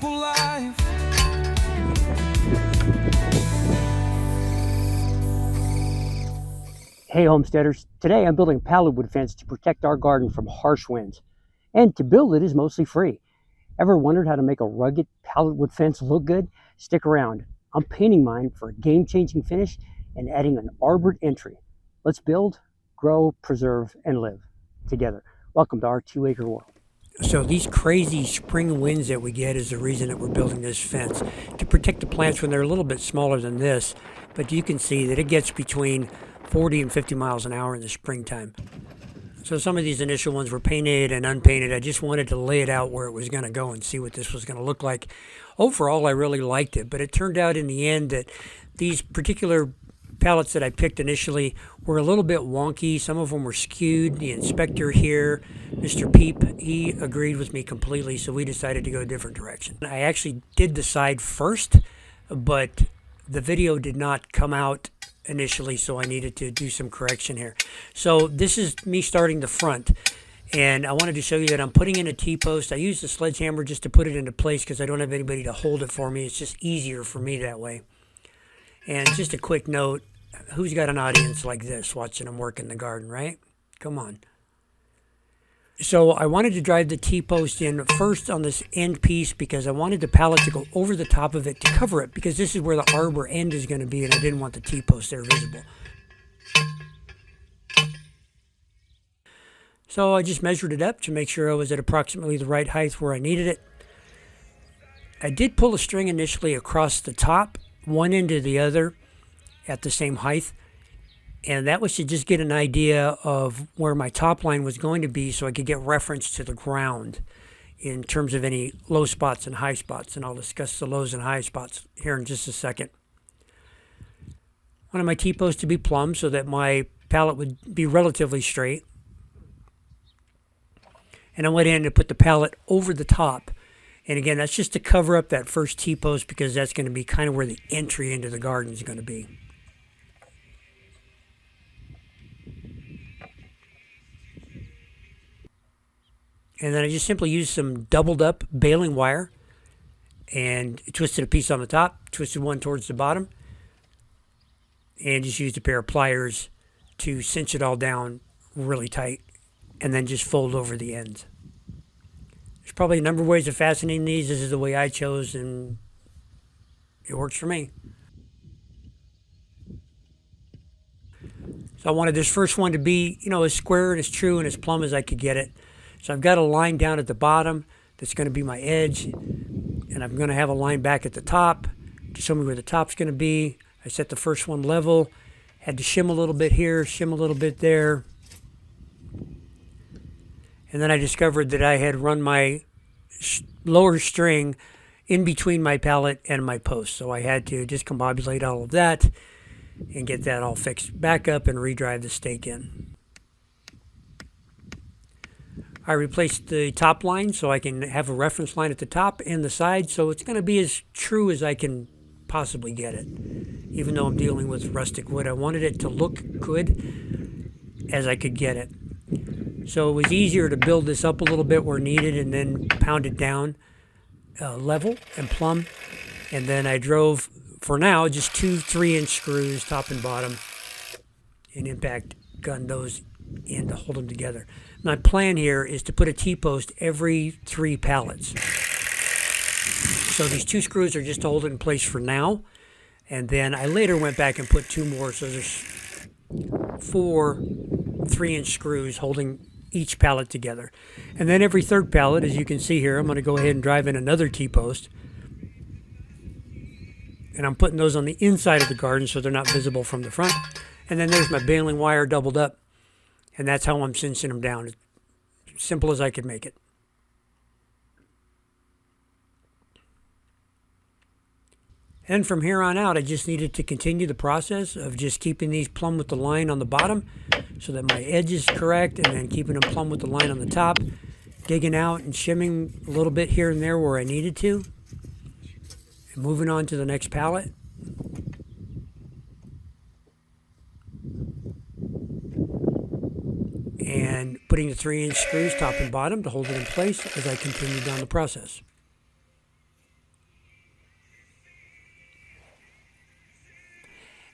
simple life. Hey homesteaders, today I'm building a pallet wood fence to protect our garden from harsh winds. And to build it is mostly free. Ever wondered how to make a rugged pallet wood fence look good? Stick around. I'm painting mine for a game-changing finish and adding an arbored entry. Let's build, grow, preserve, and live together. Welcome to our 2-acre world. So these crazy spring winds that we get is the reason that we're building this fence, to protect the plants when they're a little bit smaller than this. But you can see that it gets between 40 and 50 miles an hour in the springtime. So some of these initial ones were painted and unpainted. I just wanted to lay it out where it was going to go and see what this was going to look like. Overall, I really liked it, but it turned out in the end that these particular pallets that I picked initially were a little bit wonky. Some of them were skewed. The inspector here, Mr. Peep, he agreed with me completely, so we decided to go a different direction. I actually did the side first, but the video did not come out initially, so I needed to do some correction here. So this is me starting the front, and I wanted to show you that I'm putting in a T-post. I used the sledgehammer just to put it into place because I don't have anybody to hold it for me. It's just easier for me that way. And just a quick note, who's got an audience like this watching them work in the garden, right? Come on. So I wanted to drive the T-post in first on this end piece because I wanted the pallet to go over the top of it to cover it, because this is where the arbor end is going to be and I didn't want the T-post there visible. So I just measured it up to make sure I was at approximately the right height where I needed it. I did pull a string initially across the top, one end to the other at the same height. And that was to just get an idea of where my top line was going to be so I could get reference to the ground in terms of any low spots and high spots. And I'll discuss the lows and high spots here in just a second. I wanted my T-post to be plumb so that my pallet would be relatively straight. And I went in and put the pallet over the top. And again, that's just to cover up that first T-post because that's going to be kind of where the entry into the garden is going to be. And then I just simply used some doubled up baling wire and twisted a piece on the top, twisted one towards the bottom, and just used a pair of pliers to cinch it all down really tight and then just fold over the ends. There's probably a number of ways of fastening these. This is the way I chose, and it works for me. So I wanted this first one to be, as square and as true and as plumb as I could get it. So I've got a line down at the bottom that's going to be my edge, and I'm going to have a line back at the top to show me where the top's going to be. I set the first one level, had to shim a little bit here, shim a little bit there. And then I discovered that I had run my lower string in between my pallet and my post. So I had to discombobulate all of that and get that all fixed back up and redrive the stake in. I replaced the top line so I can have a reference line at the top and the side, so it's going to be as true as I can possibly get it. Even though I'm dealing with rustic wood, I wanted it to look good as I could get it. So it was easier to build this up a little bit where needed and then pound it down level and plumb. And then I drove, for now, just 2 3-inch screws, top and bottom, and impact gun those in to hold them together. My plan here is to put a T-post every 3 pallets. So these 2 screws are just to hold it in place for now. And then I later went back and put 2 more. So there's 4 3-inch screws holding each pallet together. And then every 3rd pallet, as you can see here, I'm going to go ahead and drive in another T-post. And I'm putting those on the inside of the garden so they're not visible from the front. And then there's my baling wire doubled up. And that's how I'm cinching them down. As simple as I could make it. And from here on out, I just needed to continue the process of just keeping these plumb with the line on the bottom so that my edge is correct, and then keeping them plumb with the line on the top, digging out and shimming a little bit here and there where I needed to, and moving on to the next pallet. And putting the 3-inch screws top and bottom to hold it in place as I continue down the process.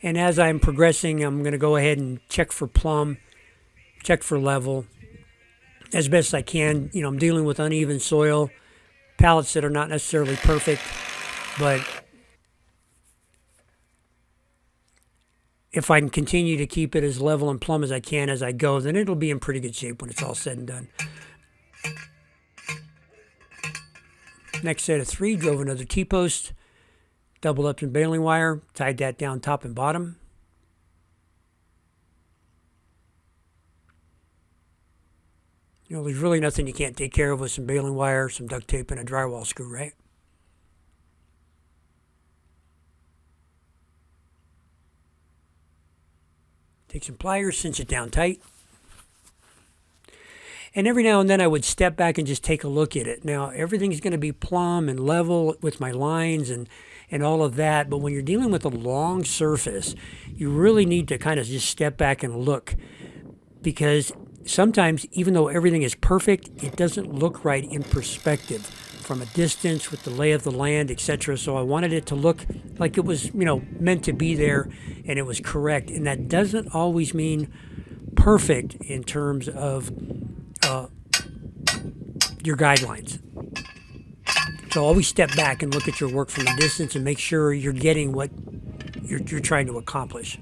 And as I'm progressing, I'm going to go ahead and check for plumb, check for level as best I can. You know, I'm dealing with uneven soil, pallets that are not necessarily perfect, but if I can continue to keep it as level and plumb as I can as I go, then it'll be in pretty good shape when it's all said and done. Next set of 3, drove another T-post, doubled up in baling wire, tied that down top and bottom. You know, there's really nothing you can't take care of with some baling wire, some duct tape, and a drywall screw, right? Take some pliers, cinch it down tight. And every now and then I would step back and just take a look at it. Now, everything's going to be plumb and level with my lines and all of that. But when you're dealing with a long surface, you really need to kind of just step back and look. Because sometimes, even though everything is perfect, it doesn't look right in perspective from a distance with the lay of the land, etc. So I wanted it to look like it was, you know, meant to be there and it was correct. And that doesn't always mean perfect in terms of your guidelines. So always step back and look at your work from a distance and make sure you're getting what you're trying to accomplish.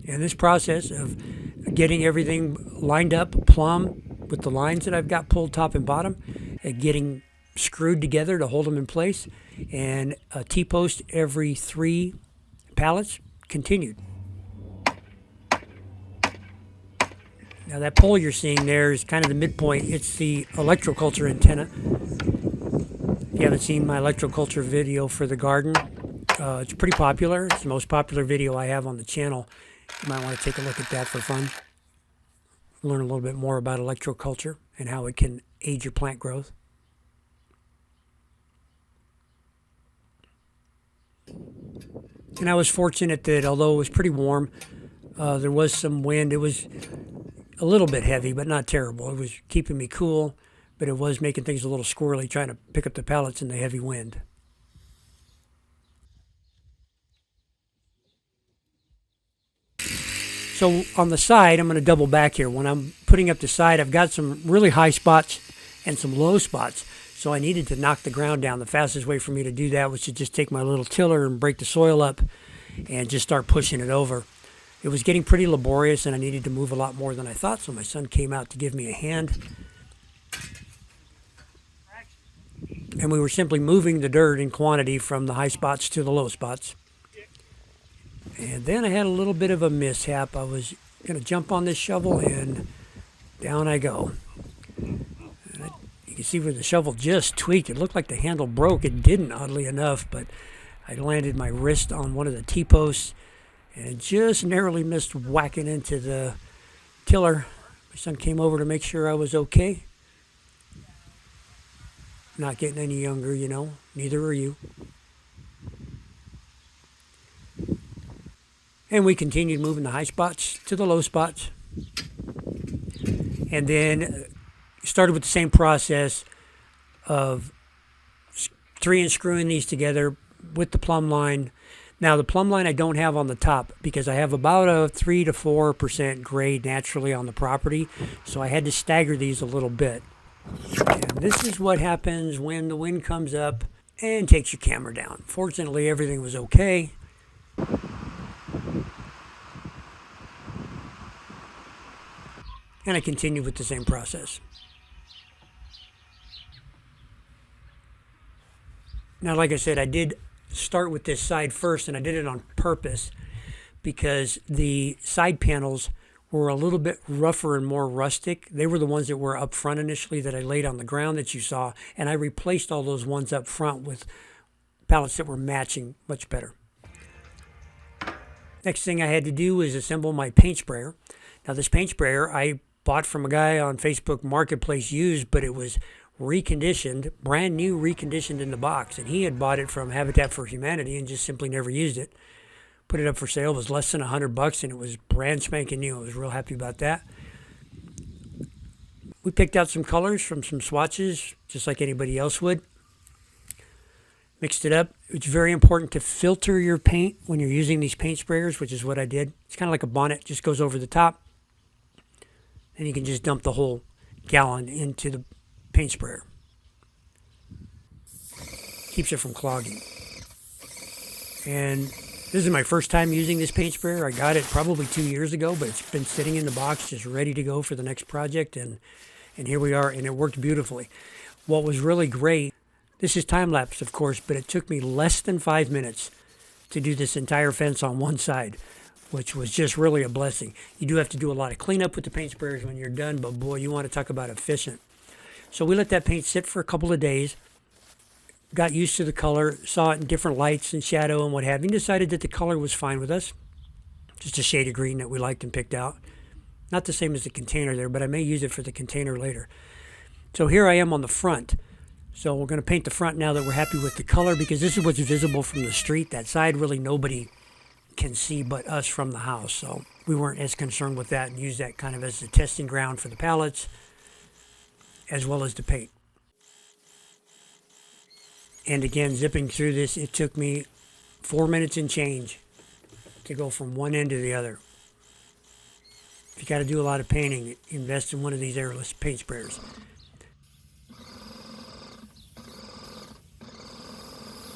And this process of getting everything lined up plumb with the lines that I've got pulled top and bottom, getting screwed together to hold them in place, and a T-post every 3 pallets continued. Now that pole you're seeing there is kind of the midpoint. It's the electroculture antenna. If you haven't seen my electroculture video for the garden, it's pretty popular. It's the most popular video I have on the channel. You might want to take a look at that for fun. Learn a little bit more about electroculture and how it can aid your plant growth. And I was fortunate that although it was pretty warm, there was some wind. It was a little bit heavy, but not terrible. It was keeping me cool, but it was making things a little squirrely trying to pick up the pallets in the heavy wind. So on the side, I'm going to double back here. When I'm putting up the side, I've got some really high spots and some low spots. So I needed to knock the ground down. The fastest way for me to do that was to just take my little tiller and break the soil up and just start pushing it over. It was getting pretty laborious and I needed to move a lot more than I thought. So my son came out to give me a hand. And we were simply moving the dirt in quantity from the high spots to the low spots. And then I had a little bit of a mishap. I was going to jump on this shovel and down I go. And you can see where the shovel just tweaked. It looked like the handle broke. It didn't, oddly enough, but I landed my wrist on one of the T-posts and just narrowly missed whacking into the tiller. My son came over to make sure I was okay. Not getting any younger, you know. Neither are you. And we continued moving the high spots to the low spots. And then started with the same process of 3-inch screwing these together with the plumb line. Now, the plumb line I don't have on the top because I have about a 3 to 4% grade naturally on the property. So I had to stagger these a little bit. And this is what happens when the wind comes up and takes your camera down. Fortunately, everything was okay. And I continued with the same process. Now, like I said, I did start with this side first, and I did it on purpose because the side panels were a little bit rougher and more rustic. They were the ones that were up front initially that I laid on the ground that you saw, and I replaced all those ones up front with pallets that were matching much better. Next thing I had to do is assemble my paint sprayer. Now, this paint sprayer I bought from a guy on Facebook Marketplace used, but it was reconditioned, brand new, reconditioned in the box. And he had bought it from Habitat for Humanity and just simply never used it. Put it up for sale. It was less than $100 and it was brand spanking new. I was real happy about that. We picked out some colors from some swatches, just like anybody else would. Mixed it up. It's very important to filter your paint when you're using these paint sprayers, which is what I did. It's kind of like a bonnet, just goes over the top. And you can just dump the whole gallon into the paint sprayer. Keeps it from clogging. And this is my first time using this paint sprayer. I got it probably 2 years ago, but it's been sitting in the box just ready to go for the next project. And here we are, and it worked beautifully. What was really great, this is time-lapse, of course, but it took me less than 5 minutes to do this entire fence on one side, which was just really a blessing. You do have to do a lot of cleanup with the paint sprayers when you're done, but boy, you want to talk about efficient. So we let that paint sit for a couple of days, got used to the color, saw it in different lights and shadow and what have you, and decided that the color was fine with us. Just a shade of green that we liked and picked out. Not the same as the container there, but I may use it for the container later. So here I am on the front. So we're going to paint the front now that we're happy with the color, because this is what's visible from the street. That side really nobody can see but us from the house. So we weren't as concerned with that and used that kind of as the testing ground for the pallets as well as the paint. And again, zipping through this, it took me 4 minutes and change to go from one end to the other. If you got to do a lot of painting, invest in one of these airless paint sprayers.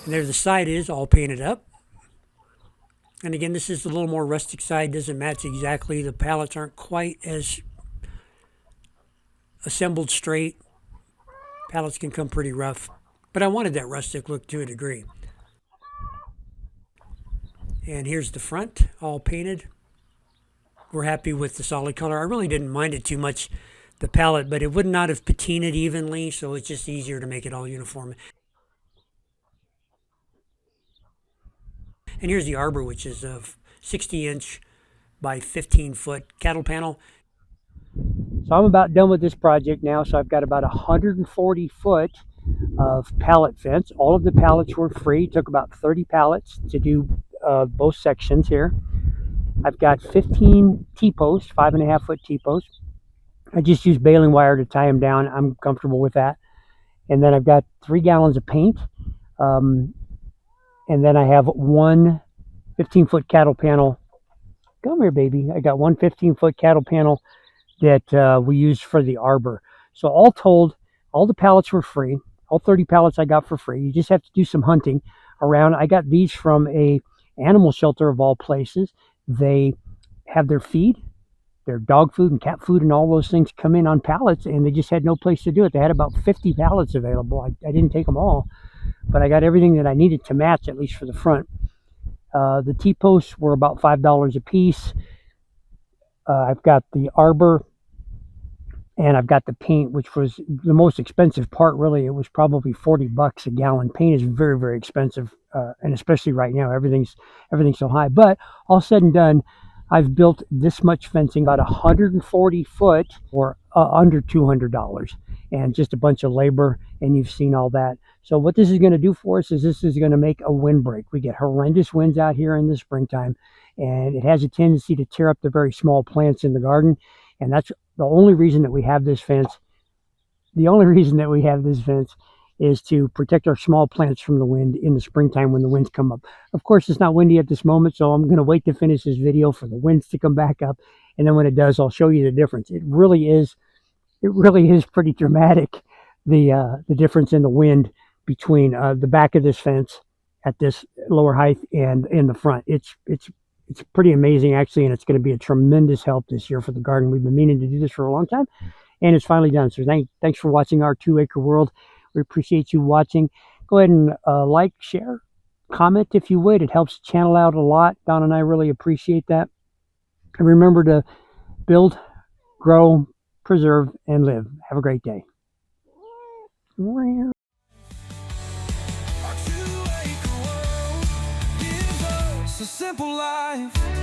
And there the side is all painted up. And again, this is a little more rustic side, doesn't match exactly. The pallets aren't quite as assembled straight. Pallets can come pretty rough, but I wanted that rustic look to a degree. And here's the front, all painted. We're happy with the solid color. I really didn't mind it too much, the palette, but it would not have patinaed evenly, so it's just easier to make it all uniform. And here's the arbor, which is a 60-inch by 15-foot cattle panel. So I'm about done with this project now. So I've got about 140 foot of pallet fence. All of the pallets were free. It took about 30 pallets to do both sections here. I've got 15 T-posts, 5.5 foot T-posts. I just used baling wire to tie them down. I'm comfortable with that. And then I've got 3 gallons of paint. And then I have one 15-foot cattle panel. Come here, baby. I got one 15-foot cattle panel that we used for the arbor. So all told, all the pallets were free. All 30 pallets I got for free. You just have to do some hunting around. I got these from a animal shelter of all places. They have their feed, their dog food and cat food and all those things come in on pallets, and they just had no place to do it. They had about 50 pallets available. I didn't take them all, but I got everything that I needed to match, at least for the front. The T-posts were about $5 a piece. I've got the arbor, and I've got the paint, which was the most expensive part, really. It was probably $40 a gallon. Paint is very, very expensive, and especially right now, everything's so high. But all said and done, I've built this much fencing, about 140 foot, for under $200, and just a bunch of labor, and you've seen all that. So what this is going to do for us is this is going to make a windbreak. We get horrendous winds out here in the springtime, and it has a tendency to tear up the very small plants in the garden, and that's the only reason that we have this fence. The only reason that we have this fence is to protect our small plants from the wind in the springtime when the winds come up. Of course, it's not windy at this moment, so I'm going to wait to finish this video for the winds to come back up, and then when it does, I'll show you the difference. It really is pretty dramatic, the difference in the wind between the back of this fence at this lower height and in the front. It's pretty amazing, actually, and it's going to be a tremendous help this year for the garden. We've been meaning to do this for a long time, and it's finally done. So thanks for watching our 2-acre world. We appreciate you watching. Go ahead and like, share, comment if you would. It helps the channel out a lot. Don and I really appreciate that. And remember to build, grow, preserve, and live. Have a great day. A simple life.